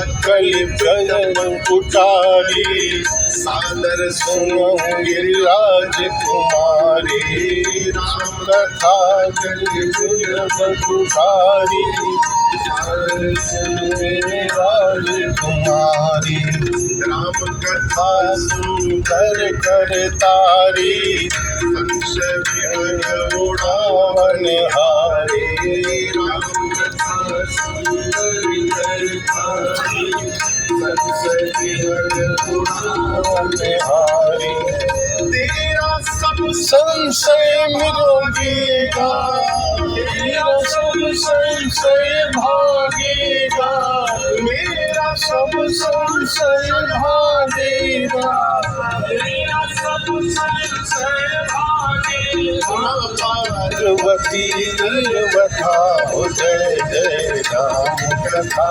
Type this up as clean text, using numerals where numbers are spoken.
कलि गगन कुटारी सादर सुनो गिरिराज कुमारी राम कथा कुठारी राजकुमारी राम कथा सुंदर कर तारी संशय उड़ावन हारी राम कथा सुंदर कर तारी संशय उड़ावन हारी तेरा सब संशय मिटेगा तेरा सब संशय भागेगा मेरा सब संशय भागेगा मेरा सब संशय भागेगा पार्वती वथा जय जय राम कथा।